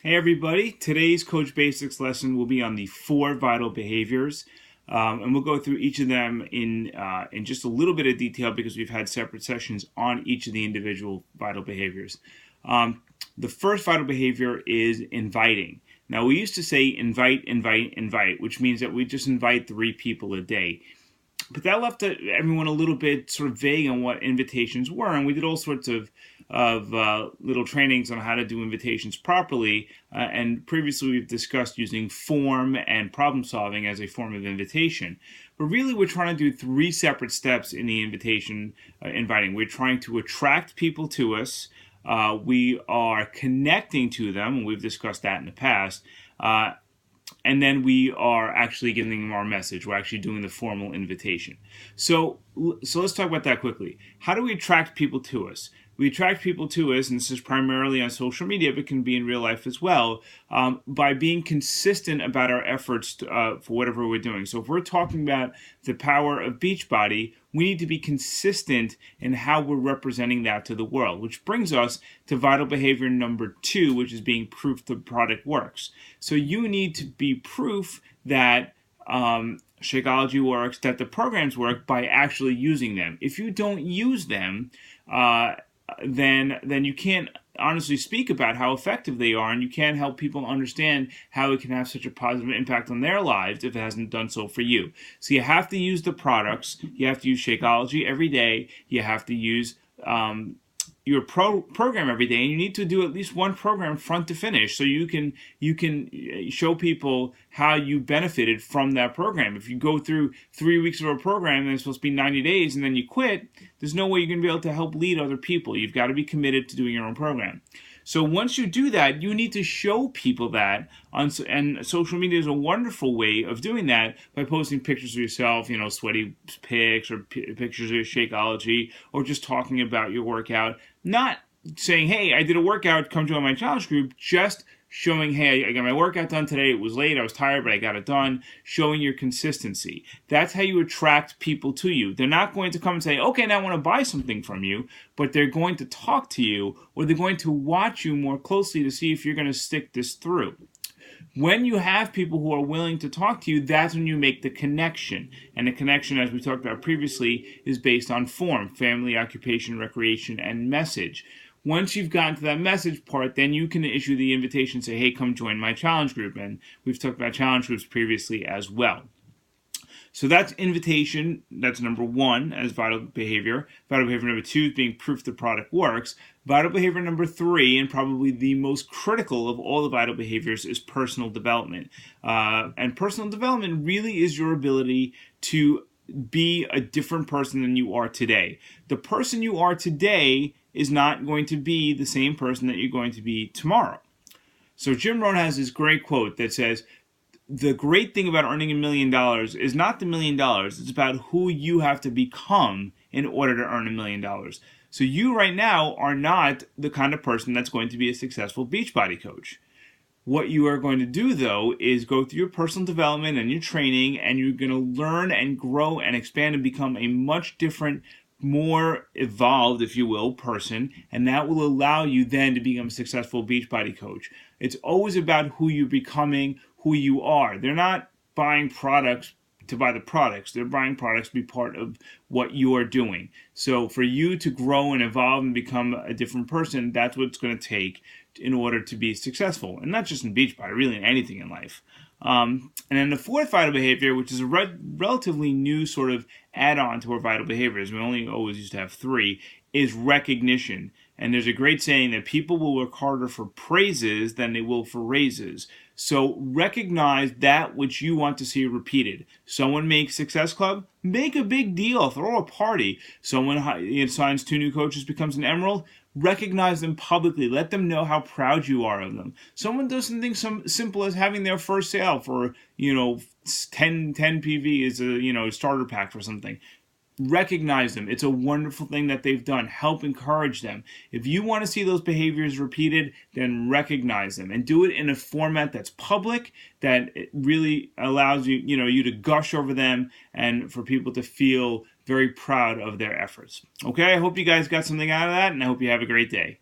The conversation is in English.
Hey everybody, today's Coach Basics lesson will be on the four vital behaviors. And we'll go through each of them in just a little bit of detail because we've had separate sessions on each of the individual vital behaviors. The first vital behavior is inviting. Now, we used to say invite, invite, invite, which means that we just invite 3 people a day. But that left everyone a little bit sort of vague on what invitations were, and we did all sorts of little trainings on how to do invitations properly. And previously, we've discussed using form and problem solving as a form of invitation. But really, we're trying to do 3 separate steps in the invitation inviting. We're trying to attract people to us. We are connecting to them, and we've discussed that in the past. And then we are actually giving them our message. We're actually doing the formal invitation. So let's talk about that quickly. How do we attract people to us? We attract people to us, and this is primarily on social media, but can be in real life as well, by being consistent about our efforts for whatever we're doing. So if we're talking about the power of Beachbody, we need to be consistent in how we're representing that to the world, which brings us to vital behavior number 2, which is being proof the product works. So you need to be proof that Shakeology works, that the programs work by actually using them. If you don't use them, then you can't honestly speak about how effective they are, and you can't help people understand how it can have such a positive impact on their lives if it hasn't done so for you. So you have to use the products. You have to use Shakeology every day. You have to use your program every day, and you need to do at least one program front to finish so you can show people how you benefited from that program. If you go through 3 weeks of a program and it's supposed to be 90 days and then you quit, there's no way you're going to be able to help lead other people. You've got to be committed to doing your own program. So once you do that, you need to show people that, and social media is a wonderful way of doing that by posting pictures of yourself, sweaty pics or pictures of your Shakeology, or just talking about your workout. Not saying, hey, I did a workout, come join my challenge group, just showing, hey, I got my workout done today. It was late. I was tired, but I got it done. Showing your consistency. That's how you attract people to you. They're not going to come and say, okay, now I want to buy something from you, but they're going to talk to you, or they're going to watch you more closely to see if you're going to stick this through. When you have people who are willing to talk to you, that's when you make the connection. And the connection, as we talked about previously, is based on form, family, occupation, recreation, and message. Once you've gotten to that message part, then you can issue the invitation, say, hey, come join my challenge group. And we've talked about challenge groups previously as well. So that's invitation. That's number 1 as vital behavior. Vital behavior number 2 is being proof the product works. Vital behavior number 3, and probably the most critical of all the vital behaviors, is personal development. And personal development really is your ability to be a different person than you are today. The person you are today is not going to be the same person that you're going to be tomorrow. So Jim Rohn has this great quote that says, the great thing about earning $1 million is not the $1 million. It's about who you have to become in order to earn $1 million. So you right now are not the kind of person that's going to be a successful Beachbody coach. What you are going to do, though, is go through your personal development and your training, and you're going to learn and grow and expand and become a much different, more evolved, if you will, person, and that will allow you then to become a successful Beachbody coach. It's always about who you're becoming, who you are. They're not buying products to buy the products. They're buying products to be part of what you are doing. So for you to grow and evolve and become a different person, that's what it's going to take in order to be successful. And not just in Beachbody, really in anything in life. And then the fourth vital behavior, which is a relatively new sort of add-on to our vital behaviors, we only always used to have 3, is recognition. And there's a great saying that people will work harder for praises than they will for raises. So recognize that which you want to see repeated. Someone makes Success Club, make a big deal, throw a party. Someone signs 2 new coaches, becomes an Emerald, recognize them publicly. Let them know how proud you are of them. Someone does something simple as having their first sale for 10 PV is a starter pack for something. Recognize them. It's a wonderful thing that they've done. Help encourage them. If you want to see those behaviors repeated, then recognize them and do it in a format that's public, that it really allows you to gush over them and for people to feel very proud of their efforts. Okay, I hope you guys got something out of that, and I hope you have a great day.